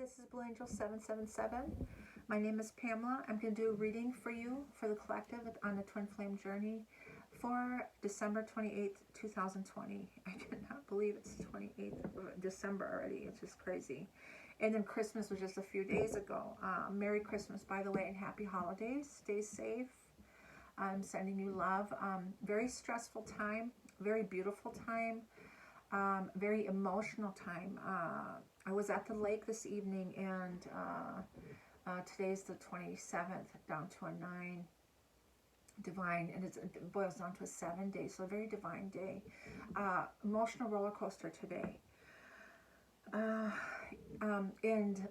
this is Blue Angel 777. My name is Pamela. I'm going to do a reading for you for the collective on the Twin Flame journey for December 28th, 2020. I cannot believe it's 28th of December already. It's just crazy. And then Christmas was just a few days ago. Merry Christmas, by the way, and happy holidays. Stay safe. I'm sending you love. Very stressful time, very beautiful time. Very emotional time. I was at the lake this evening, and today's the 27th, down to a 9 divine, and it boils down to a 7 day, so a very divine day. Emotional roller coaster today. And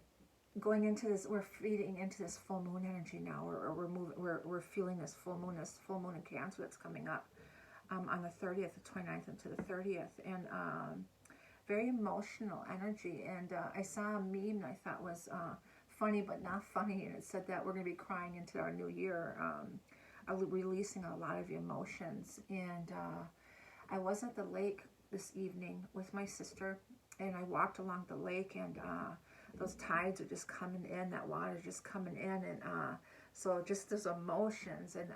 going into this, we're feeding into this full moon energy now. We're feeling this full moon in Cancer that's coming up. On the 30th, the 29th into the 30th, and very emotional energy. And I saw a meme that I thought was funny but not funny, and it said that we're going to be crying into our new year, releasing a lot of emotions. And I was at the lake this evening with my sister, and I walked along the lake, and those tides are just coming in, that water is just coming in, and so just those emotions, and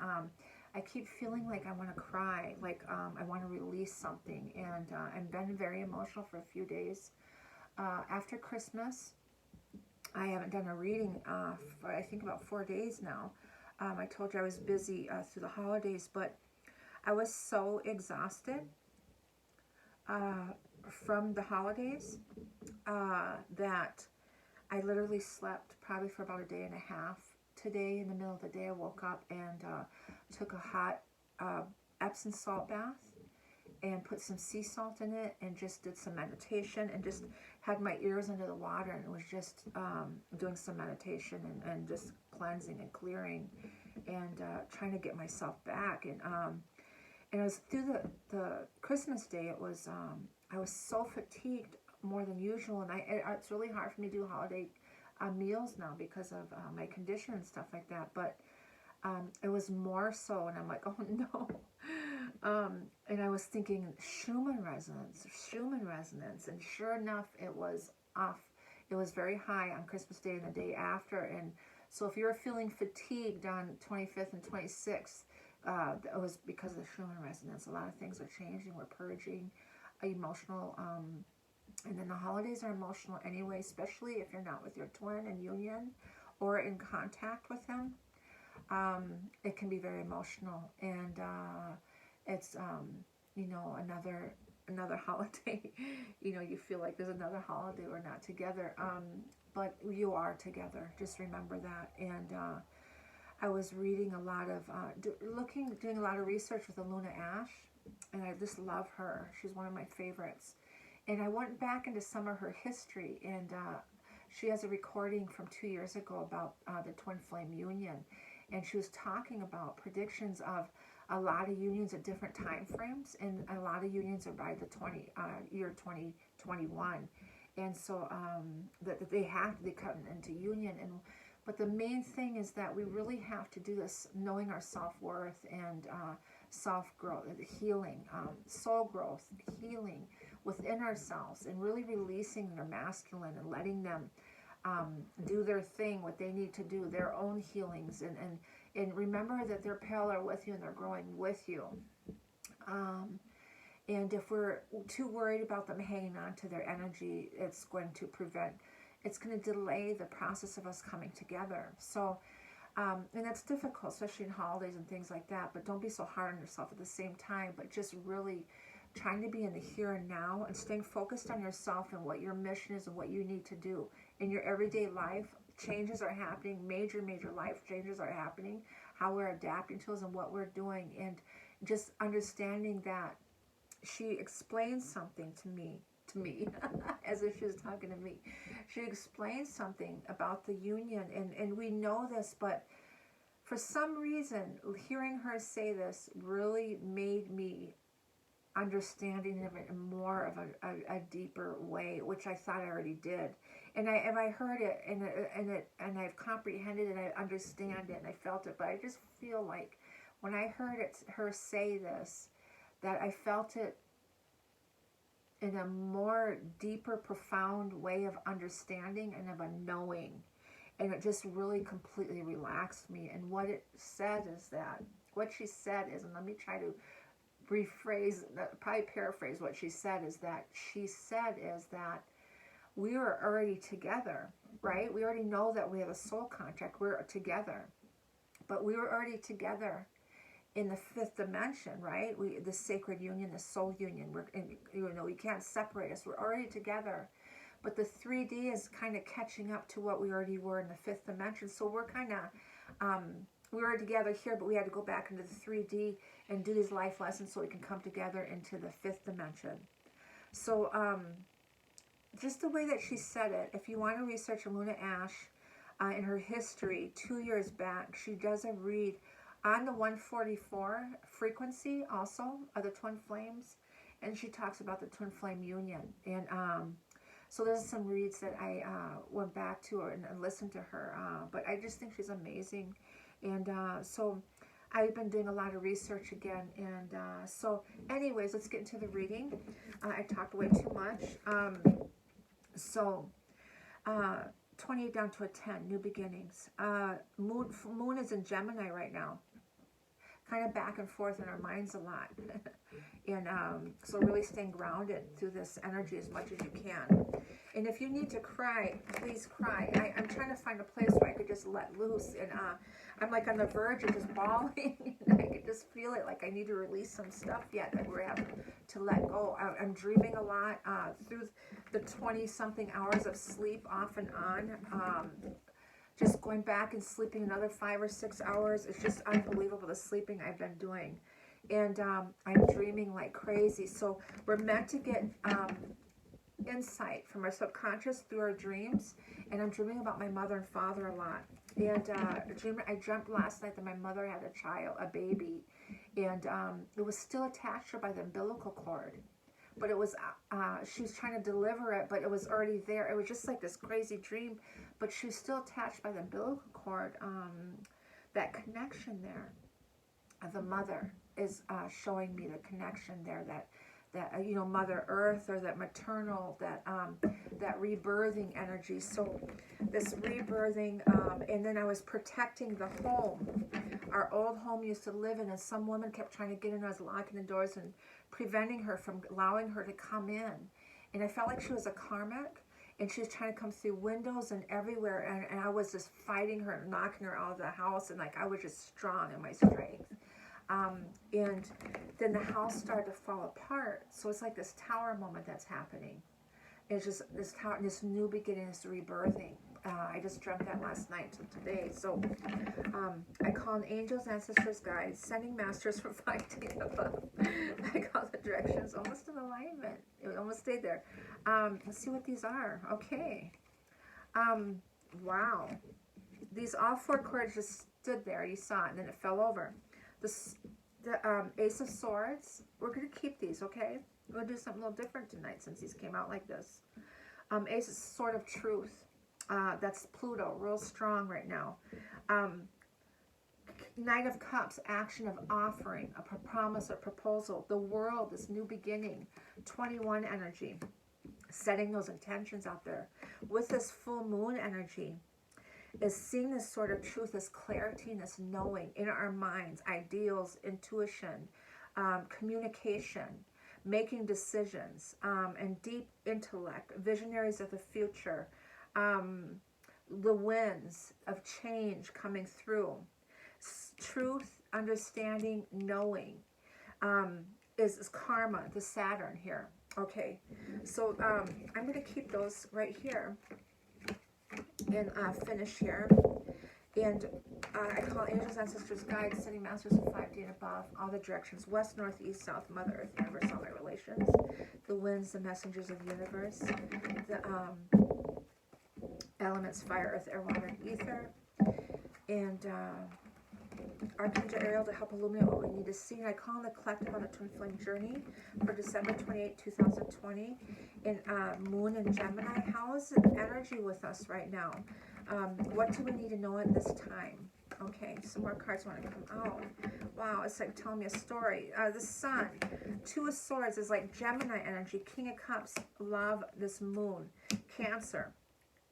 I keep feeling like I want to cry, like I want to release something, and I've been very emotional for a few days. After Christmas, I haven't done a reading for I think about 4 days now. I told you I was busy through the holidays, but I was so exhausted from the holidays that I literally slept probably for about a day and a half. Today, in the middle of the day, I woke up and took a hot Epsom salt bath and put some sea salt in it, and just did some meditation, and just had my ears under the water, and was just doing some meditation, and just cleansing and clearing, and trying to get myself back. And it was through the Christmas day, it was I was so fatigued more than usual, and it's really hard for me to do holiday meals now because of my condition and stuff like that. But it was more so, and I'm like, oh no. And I was thinking Schumann resonance, and sure enough, it was off. It was very high on Christmas Day and the day after. And so if you're feeling fatigued on 25th and 26th, it was because of the Schumann resonance. A lot of things are changing. We're purging emotional, and then the holidays are emotional anyway, especially if you're not with your twin in union or in contact with him. It can be very emotional, and it's you know, another holiday. You know, you feel like there's another holiday we're not together, but you are together. Just remember that. And I was reading a lot of doing a lot of research with Luna Ash, and I just love her. She's one of my favorites. And I went back into some of her history, and she has a recording from 2 years ago about the Twin Flame union, and she was talking about predictions of a lot of unions at different time frames, and a lot of unions are by the year 2021, and so that they come into union. And but the main thing is that we really have to do this knowing our self-worth, and self-growth, healing, soul growth, healing within ourselves, and really releasing their masculine and letting them do their thing, what they need to do, their own healings, and remember that their pale are with you and they're growing with you. And if we're too worried about them hanging on to their energy, it's going to delay the process of us coming together. So, and that's difficult, especially in holidays and things like that, but don't be so hard on yourself at the same time, but just really trying to be in the here and now, and staying focused on yourself and what your mission is and what you need to do in your everyday life. Changes are happening, major life changes are happening, how we're adapting to those and what we're doing, and just understanding that she explains something to me as if she was talking to me. She explains something about the union, and we know this, but for some reason, hearing her say this really made me understanding of it in more of a deeper way, which I thought I already did. And I heard it, and I've comprehended it, I understand it, and I felt it, but I just feel like when I heard her say this, that I felt it in a more deeper, profound way of understanding and of a knowing. And it just really completely relaxed me. And what it said is that, what she said is, and let me try to rephrase, probably paraphrase what she said, is that we are already together, right? We already know that we have a soul contract. We're together. But we were already together in the fifth dimension, right? The sacred union, the soul union. We can't separate us. We're already together. But the 3D is kind of catching up to what we already were in the fifth dimension. So we're kind of, we were together here, but we had to go back into the 3D and do these life lessons so we can come together into the fifth dimension. So just the way that she said it, if you want to research Luna Ash in her history, 2 years back, she does a read on the 144 frequency also of the twin flames, and she talks about the twin flame union. And so there's some reads that I went back to her and listened to her, but I just think she's amazing. And so I've been doing a lot of research again, and so anyways, let's get into the reading. I talked way too much. 28 down to a 10, new beginnings. Moon is in Gemini right now, kind of back and forth in our minds a lot. And so really staying grounded through this energy as much as you can. And if you need to cry, please cry. I'm trying to find a place where I could just let loose. And I'm like on the verge of just bawling. And I could just feel it, like I need to release some stuff yet that we're having to let go. I'm dreaming a lot through the 20-something hours of sleep off and on. Just going back and sleeping another 5 or 6 hours. It's just unbelievable the sleeping I've been doing. And I'm dreaming like crazy. So we're meant to get insight from our subconscious through our dreams. And I'm dreaming about my mother and father a lot. And I dreamt last night that my mother had a baby. And it was still attached to her by the umbilical cord. But it was, she was trying to deliver it, but it was already there. It was just like this crazy dream. But she was still attached by the umbilical cord. That connection there, the mother is showing me the connection there, that Mother Earth, or that maternal, that rebirthing energy. So this rebirthing, and then I was protecting the home. Our old home used to live in, and some woman kept trying to get in. I was locking the doors and preventing her from allowing her to come in. And I felt like she was a karmic, and she was trying to come through windows and everywhere. And I was just fighting her and knocking her out of the house, and like I was just strong in my strength. And then the house started to fall apart. So it's like this tower moment that's happening. It's just this tower, this new beginning, this rebirthing. I just dreamt that last night to today. So I call on angels, ancestors, guides, sending masters from finding above. I call the directions almost in alignment. It almost stayed there. Let's see what these are. Okay. Wow. These all 4 cords just stood there. You saw it, and then it fell over. The Ace of Swords, we're going to keep these, okay? We're going to do something a little different tonight since these came out like this. Ace of Sword of Truth, that's Pluto, real strong right now. Knight of Cups, action of offering, a promise, a proposal. The world, this new beginning, 21 energy, setting those intentions out there. With this full moon energy, is seeing this sort of truth, this clarity, and this knowing in our minds, ideals, intuition, communication, making decisions, and deep intellect, visionaries of the future, the winds of change coming through, truth, understanding, knowing, is karma, the Saturn here. Okay, so I'm going to keep those right here and finish here. And I call angels, ancestors, guides, sending masters of 5D and above, all the directions, west, north, east, south, Mother Earth, universe, all my relations, the winds, the messengers of the universe, the elements, fire, earth, air, water, and ether, and Archangel Ariel to help illuminate what we need to see. And I call on the collective on the Twin Flame journey for December 28, 2020. In Moon and Gemini, how is the energy with us right now? What do we need to know at this time? Okay, some more cards want to come out. Wow, it's like telling me a story. The Sun, Two of Swords is like Gemini energy. King of Cups, love, this Moon, Cancer,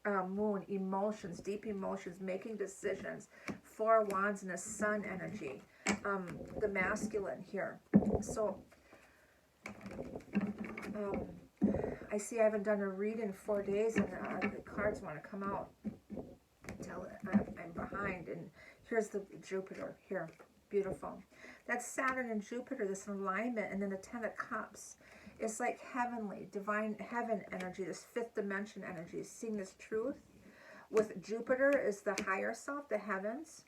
Moon, emotions, deep emotions, making decisions. Four of Wands and the Sun energy. The masculine here. So, I see I haven't done a read in 4 days, and the cards want to come out. Tell it I'm behind, and here's the Jupiter here, beautiful. That's Saturn and Jupiter, this alignment, and then the Ten of Cups. It's like heavenly, divine heaven energy, this fifth dimension energy, seeing this truth. With Jupiter is the higher self, the heavens,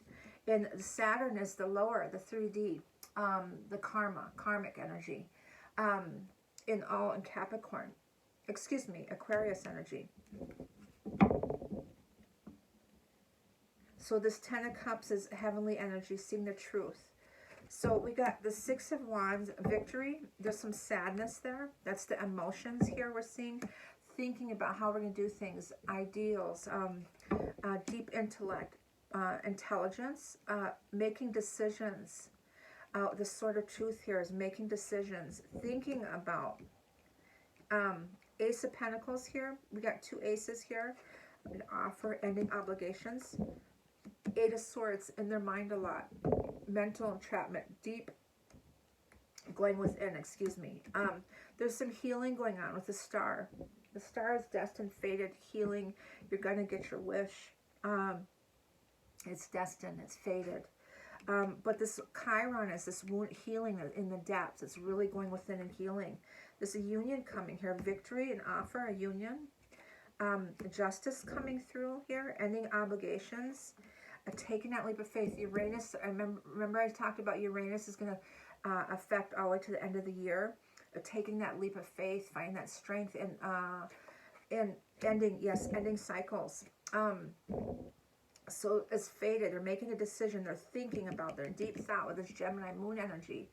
and Saturn is the lower, the 3D, the karmic energy, in Capricorn. Excuse me, Aquarius energy. So this Ten of Cups is heavenly energy, seeing the truth. So we got the Six of Wands, victory. There's some sadness there. That's the emotions here we're seeing. Thinking about how we're going to do things, ideals, deep intellect, intelligence, making decisions. The sort of truth here is making decisions, thinking about. Ace of Pentacles here. We got two aces here. An offer, ending obligations. Eight of Swords, in their mind a lot. Mental entrapment, deep going within, excuse me. There's some healing going on with the Star. The Star is destined, fated, healing. You're going to get your wish. It's destined, it's fated. But this Chiron is this wound healing in the depths. It's really going within and healing. There's a union coming here. Victory, an offer, a union. Justice coming through here. Ending obligations. Taking that leap of faith. Uranus, remember I talked about Uranus is going to affect all the way to the end of the year. Taking that leap of faith, finding that strength, and ending cycles. So it's fated. They're making a decision. They're thinking about their deep thought with this Gemini moon energy.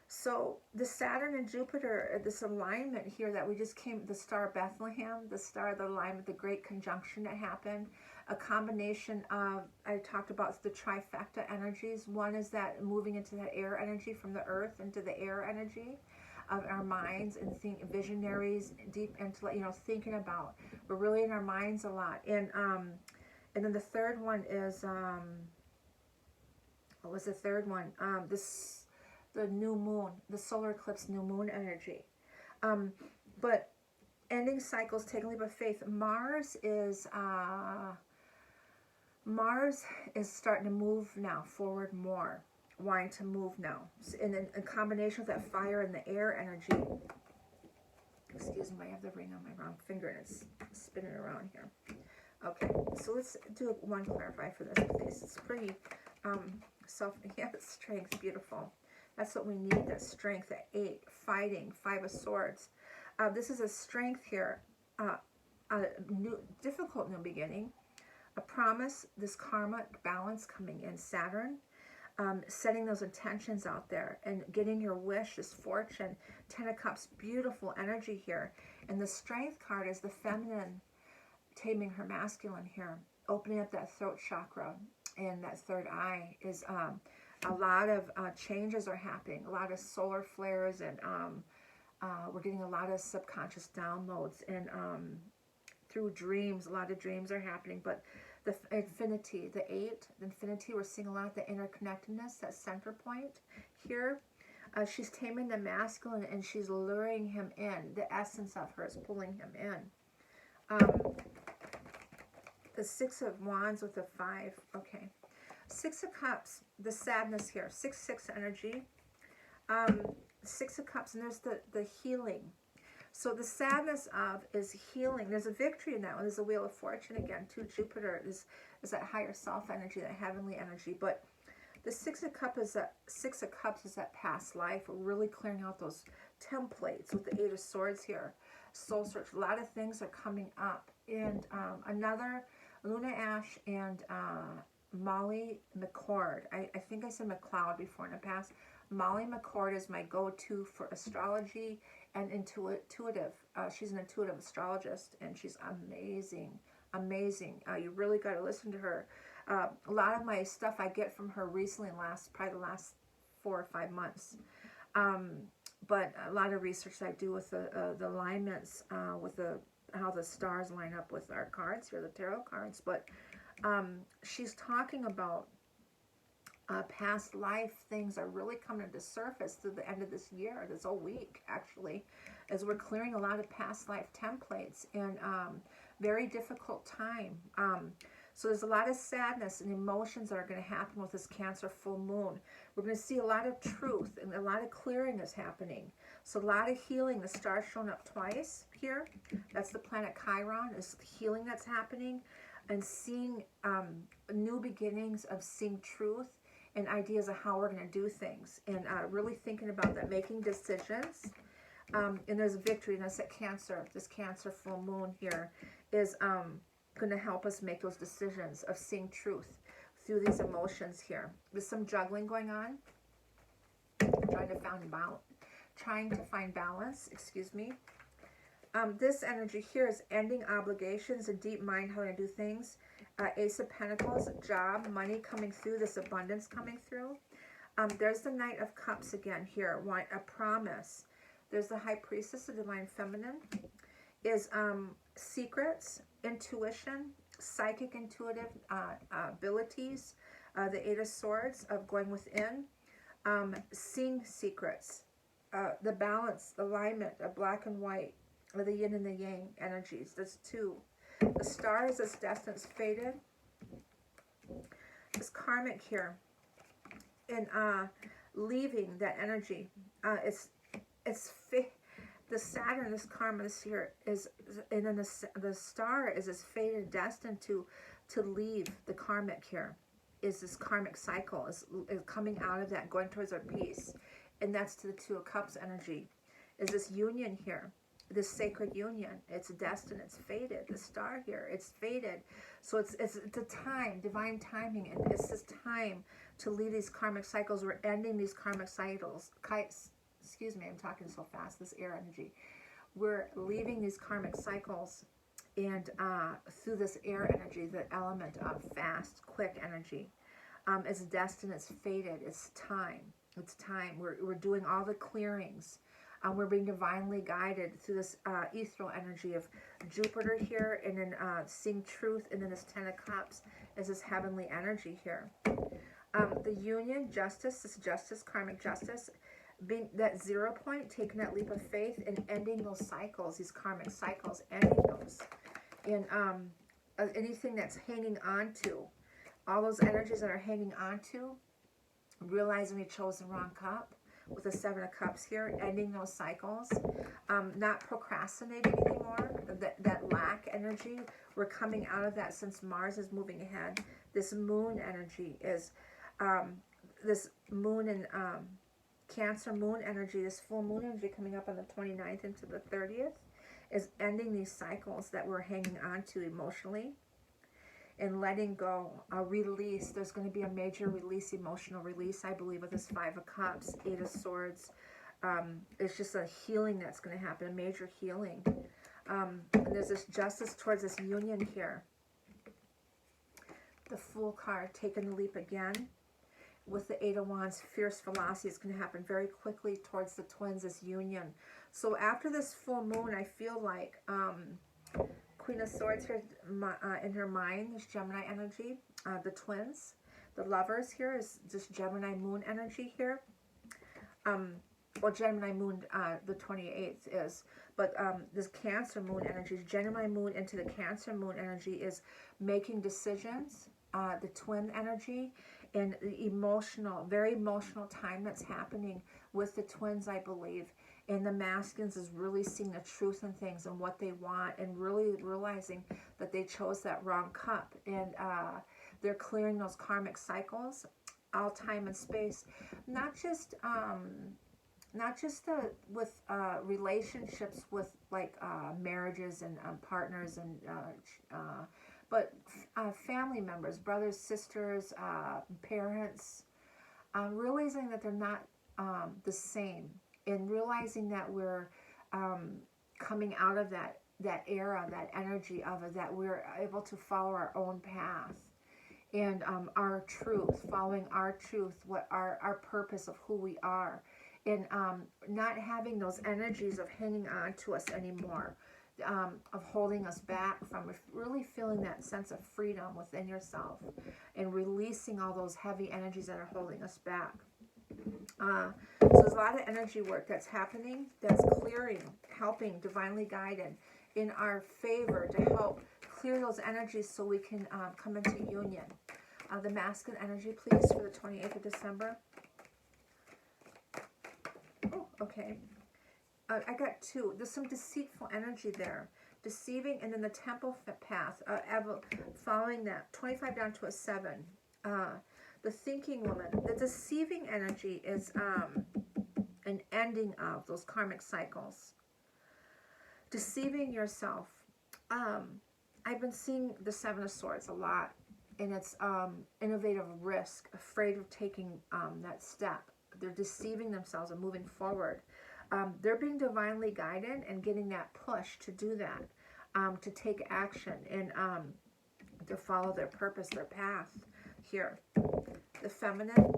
So the Saturn and Jupiter, this alignment here that we just came, the Star of Bethlehem, the Star of the alignment, the great conjunction that happened, a combination of, I talked about the trifecta energies. One is that moving into that air energy from the earth into the air energy of our minds and visionaries, deep intellect, thinking about. We're really in our minds a lot. And then the third one is, what was the third one? The new moon, the solar eclipse, new moon energy. But ending cycles, taking a leap of faith. Mars is starting to move now, forward more, wanting to move now. And in combination with that fire and the air energy. Excuse me, I have the ring on my wrong finger and it's spinning around here. Okay, so let's do one clarify for this, please. It's pretty strength, beautiful. That's what we need, that strength, that 8, fighting, 5 of Swords. This is a strength here, a difficult new beginning, a promise, this karmic balance coming in, Saturn, setting those intentions out there and getting your wish, this fortune, 10 of Cups, beautiful energy here. And the strength card is the feminine taming her masculine here, opening up that throat chakra and that third eye is a lot of changes are happening, a lot of solar flares, and we're getting a lot of subconscious downloads, and through dreams, a lot of dreams are happening. But the infinity, the 8, the infinity, we're seeing a lot of the interconnectedness, that center point here. She's taming the masculine and she's luring him in. The essence of her is pulling him in. The 6 of Wands with the 5. Okay. 6 of Cups, the sadness here. 6-6 energy. 6 of Cups, and there's the healing. So the sadness of is healing. There's a victory in that one. There's a Wheel of Fortune again. To Jupiter is that higher self energy, that heavenly energy. But the 6 of Cups is that past life. We're really clearing out those templates with the 8 of Swords here. Soul search. A lot of things are coming up. And another Luna Ash and Molly McCord. I think I said McLeod before in the past. Molly McCord is my go-to for astrology and intuitive. She's an intuitive astrologist, and she's amazing, amazing. You really got to listen to her. A lot of my stuff I get from her recently, probably the last 4 or 5 months. But a lot of research I do with the alignments, with how the stars line up with our cards here, the tarot cards. But she's talking about past life things are really coming to surface through the end of this year, this whole week actually, as we're clearing a lot of past life templates and very difficult time. So there's a lot of sadness and emotions that are going to happen with this Cancer full moon. We're going to see a lot of truth and a lot of clearing is happening. So a lot of healing. The star's shown up twice here. That's the planet Chiron. Is the healing that's happening and seeing new beginnings of seeing truth and ideas of how we're going to do things, and really thinking about that, making decisions. And there's a victory, and that's that Cancer. This Cancer full moon here is going to help us make those decisions of seeing truth through these emotions here. There's some juggling going on. Trying to find balance. Excuse me. This energy here is ending obligations, a deep mind how to do things. Ace of Pentacles, job, money coming through, this abundance coming through. There's the Knight of Cups again here, a promise. There's the High Priestess, the Divine Feminine, is secrets, intuition, psychic intuitive abilities, the Eight of Swords of going within, seeing secrets, the balance, the alignment of black and white, or the yin and the yang energies. There's two. The star is this destined, it's fated. This karmic here, and leaving that energy. The Saturn, this karma this here is, and then the star is this fated, destined to leave the karmic here. Is this karmic cycle is coming out of that, going towards our peace, and that's to the Two of Cups energy. Is this union here? This sacred union, it's destined, it's fated. The star here, it's fated. So it's the time, divine timing, and it's this time to leave these karmic cycles. We're ending these karmic cycles. Excuse me, I'm talking so fast, this air energy. We're leaving these karmic cycles, and through this air energy, the element of fast, quick energy. It's destined, it's fated, it's time. It's time. We're doing all the clearings. We're being divinely guided through this ethereal energy of Jupiter here, and then seeing truth, and then this Ten of Cups is this heavenly energy here. The union, justice, this justice, karmic justice, being that 0 point, taking that leap of faith and ending those cycles, these karmic cycles, ending those. And anything that's hanging on to, all those energies that are hanging on to, realizing we chose the wrong cup, with the Seven of Cups here, ending those cycles, not procrastinating anymore, that lack energy, we're coming out of that since Mars is moving ahead. This moon energy is, this moon and Cancer moon energy, this full moon energy coming up on the 29th into the 30th, is ending these cycles that we're hanging on to emotionally, and letting go, a release. There's going to be a major release, emotional release, I believe, with this Five of Cups, Eight of Swords. It's just a healing that's going to happen, a major healing. And there's this justice towards this union here. The Fool card, taking the leap again. With the Eight of Wands, fierce velocity is going to happen very quickly towards the twins, this union. So after this full moon, I feel like Queen of Swords here in her mind, this Gemini energy, the twins, the lovers here is this Gemini moon energy here. Well, Gemini moon, the 28th is, but this Cancer moon energy, Gemini moon into the Cancer moon energy is making decisions, the twin energy, and the emotional, very emotional time that's happening with the twins, I believe. And the masculines is really seeing the truth in things and what they want, and really realizing that they chose that wrong cup. And they're clearing those karmic cycles, all time and space. Not just with relationships with like marriages and partners, and but family members, brothers, sisters, parents, realizing that they're not the same. And realizing that we're coming out of that era, that energy of it, that we're able to follow our own path. and our truth, following our truth, what our purpose of who we are, and not having those energies of hanging on to us anymore, of holding us back from really feeling that sense of freedom within yourself and releasing all those heavy energies that are holding us back. So there's a lot of energy work that's happening, that's clearing, helping, divinely guided in our favor to help clear those energies so we can come into union. The masculine energy, please, for the 28th of December. Oh, okay. I got two. There's some deceitful energy there. Deceiving, and then the temple path, following that, 25 down to a 7. The thinking woman. The deceiving energy is an ending of those karmic cycles. Deceiving yourself. I've been seeing the 7 of Swords a lot, and it's innovative risk, afraid of taking that step. They're deceiving themselves and moving forward. They're being divinely guided and getting that push to do that, to take action and to follow their purpose, their path here. The feminine,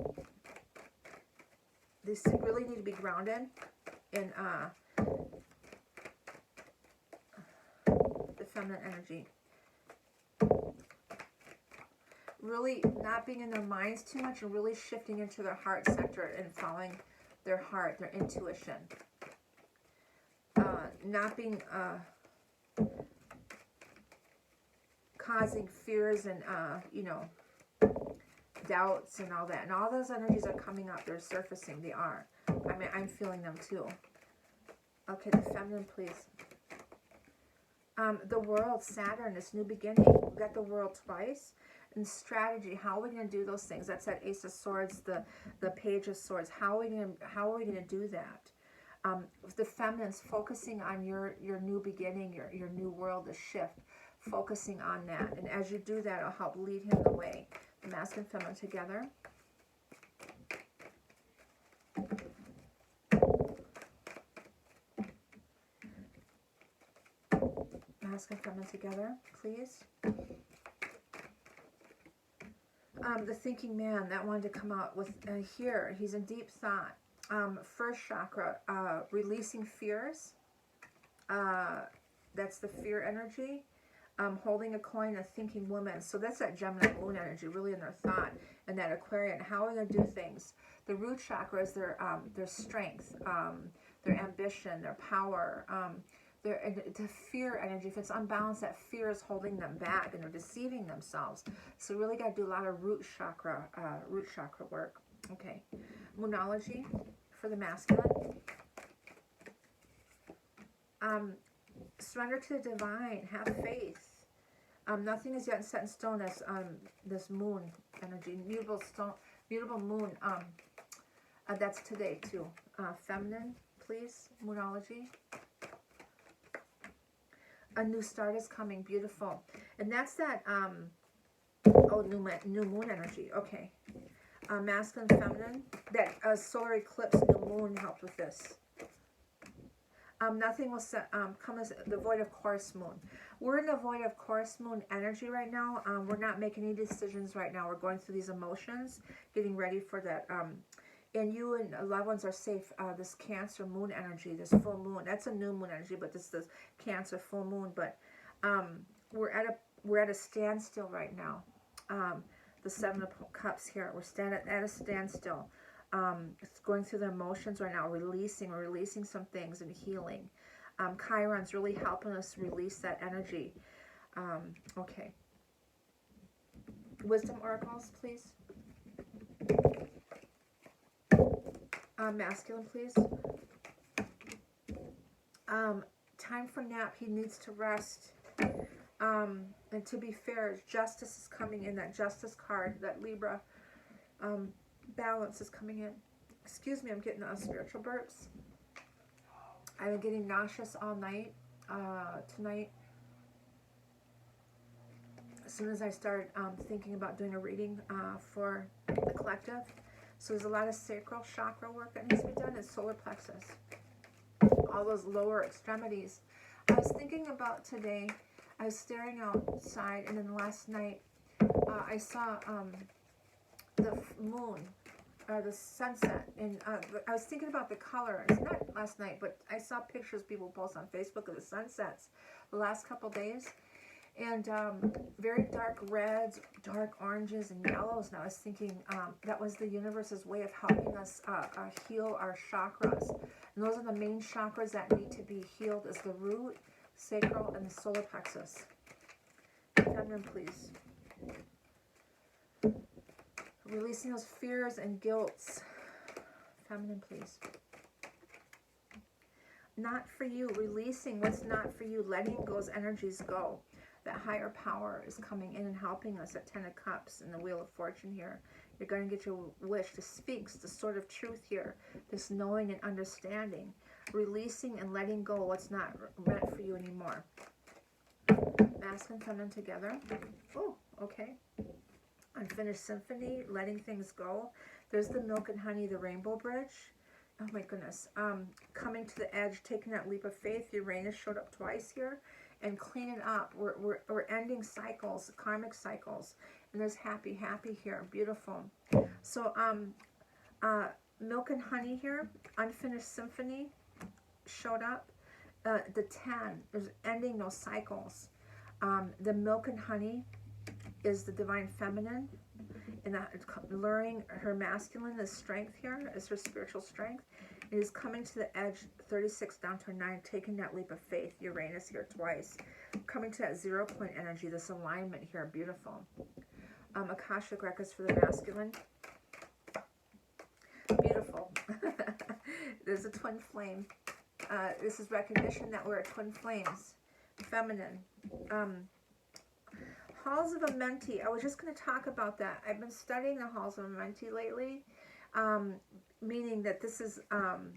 they really need to be grounded in the feminine energy. Really not being in their minds too much and really shifting into their heart center and following their heart, their intuition. Not being causing fears and doubts and all that. And all those energies are coming up. They're surfacing. They are. I mean, I'm feeling them too. Okay, the feminine, please. The world, Saturn, this new beginning. We got the world twice. And strategy, how are we going to do those things? That's that Ace of Swords, the Page of Swords. How are we going to do that? The feminine's focusing on your new beginning, your new world, the shift, focusing on that. And as you do that, it'll help lead him the way. The masculine and feminine together. Masculine and feminine together, please. The thinking man, that wanted to come out with here. He's in deep thought. First chakra, releasing fears. That's the fear energy. Holding a coin, a thinking woman. So that's that Gemini moon energy, really in their thought. And that Aquarian, how are they going to do things? The root chakra is their strength, their ambition, their power, the fear energy. If it's unbalanced, that fear is holding them back and they're deceiving themselves. So really got to do a lot of root chakra work. Okay. Moonology for the masculine. Surrender to the divine. Have faith. Nothing is yet set in stone as this moon energy. Mutable moon. That's today too. Feminine, please. Moonology. A new start is coming. Beautiful. And that's that new moon energy. Okay. Masculine, feminine. That solar eclipse, new moon helped with this. Nothing will come as the void of course moon. We're in the void of course moon energy right now. We're not making any decisions right now. We're going through these emotions, getting ready for that. And you and loved ones are safe. This Cancer moon energy, this full moon. That's a new moon energy, but this Cancer full moon. But we're at a standstill right now. The 7 of Cups here. We're at a standstill. Going through the emotions right now, we're releasing some things and healing. Chiron's really helping us release that energy. Okay. Wisdom oracles, please. Masculine, please. Time for nap. He needs to rest. And to be fair, justice is coming in. That justice card, that Libra. Balance is coming in. Excuse me, I'm getting spiritual burps. I've been getting nauseous all night, tonight. As soon as I started thinking about doing a reading for the collective. So there's a lot of sacral chakra work that needs to be done, and solar plexus. All those lower extremities. I was thinking about today, I was staring outside, and then last night, I saw the moon, the sunset, and I was thinking about the colors, not last night, but I saw pictures people post on Facebook of the sunsets the last couple days, and very dark reds, dark oranges, and yellows. And I was thinking that was the universe's way of helping us heal our chakras. And those are the main chakras that need to be healed: is the root, sacral, and the solar plexus. Feminine, please. Releasing those fears and guilts. Feminine, please. Not for you. Releasing what's not for you. Letting those energies go. That higher power is coming in and helping us at 10 of Cups and the Wheel of Fortune here. You're going to get your wish. The Sphinx, the Sword of Truth here. This knowing and understanding. Releasing and letting go what's not meant for you anymore. Masculine, feminine together. Oh, okay. Unfinished Symphony, letting things go. There's the Milk and Honey, the Rainbow Bridge. Oh my goodness. Coming to the edge, taking that leap of faith. Uranus showed up twice here. And cleaning up. We're ending cycles, karmic cycles. And there's happy, happy here. Beautiful. So Milk and Honey here. Unfinished Symphony showed up. The 10 is ending those cycles. The Milk and Honey is the divine feminine, and that luring her masculine is strength here, is her spiritual strength. It is coming to the edge, 36 down to a 9, taking that leap of faith. Uranus here twice. Coming to that 0 point energy, this alignment here, beautiful. Akashic records for the masculine. Beautiful. There's a twin flame. This is recognition that we're twin flames. Feminine. Halls of Amenti. I was just going to talk about that. I've been studying the Halls of Amenti lately, meaning that this is and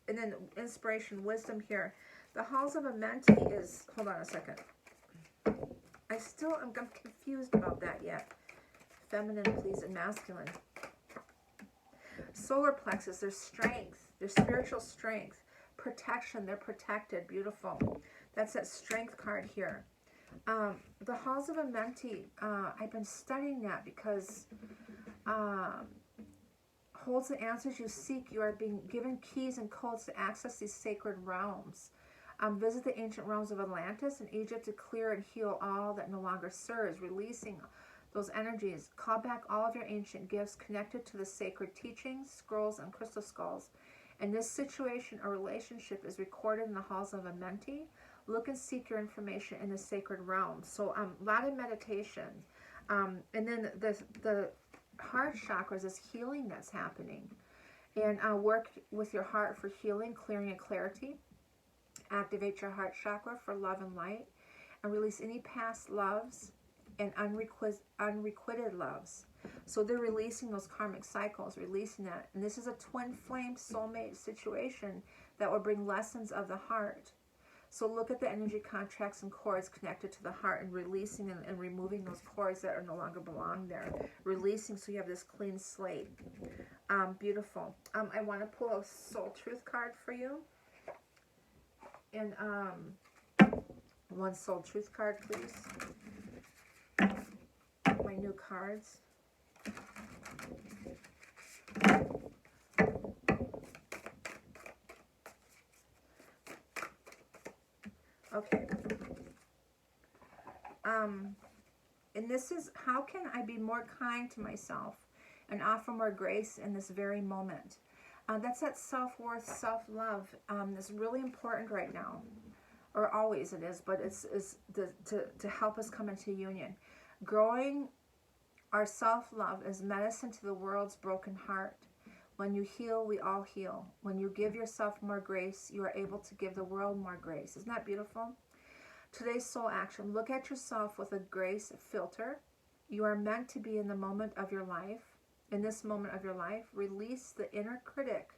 then inspiration, wisdom here. The Halls of Amenti is, hold on a second. I'm confused about that yet. Feminine, please, and masculine. Solar plexus, there's strength, there's spiritual strength, protection, they're protected, beautiful. That's that strength card here. The Halls of Amenti, I've been studying that because holds the answers you seek. You are being given keys and codes to access these sacred realms. Visit the ancient realms of Atlantis and Egypt to clear and heal all that no longer serves, releasing those energies. Call back all of your ancient gifts connected to the sacred teachings, scrolls, and crystal skulls. And this situation or relationship is recorded in the Halls of Amenti. Look and seek your information in the sacred realm. So a lot of meditation. And then the heart chakras is healing that's happening. And work with your heart for healing, clearing, and clarity. Activate your heart chakra for love and light. And release any past loves and unrequited loves. So they're releasing those karmic cycles, releasing that. And this is a twin flame soulmate situation that will bring lessons of the heart. So look at the energy contracts and cords connected to the heart and releasing and removing those cords that are no longer belong there. Releasing so you have this clean slate. Beautiful. I want to pull a soul truth card for you. And one soul truth card, please. My new cards. Okay. And this is, how can I be more kind to myself and offer more grace in this very moment? That's that self-worth, self-love. That's really important right now. Or always it is, but it's to help us come into union. Growing our self-love is medicine to the world's broken heart. When you heal, we all heal. When you give yourself more grace, you are able to give the world more grace. Isn't that beautiful? Today's soul action. Look at yourself with a grace filter. You are meant to be in the moment of your life. In this moment of your life, release the inner critic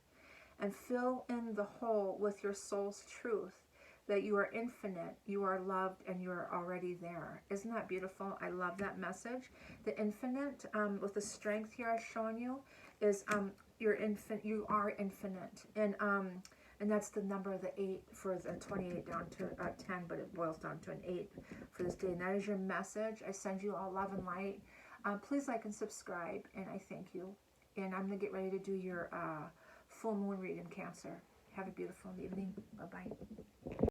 and fill in the hole with your soul's truth. That you are infinite, you are loved, and you are already there. Isn't that beautiful? I love that message. The infinite, with the strength here I've shown you, is you are infinite. And And that's the number of the 8 for the 28 down to 10, but it boils down to an 8 for this day. And that is your message. I send you all love and light. Please like and subscribe, and I thank you. And I'm going to get ready to do your full moon read in Cancer. Have a beautiful evening. Bye-bye.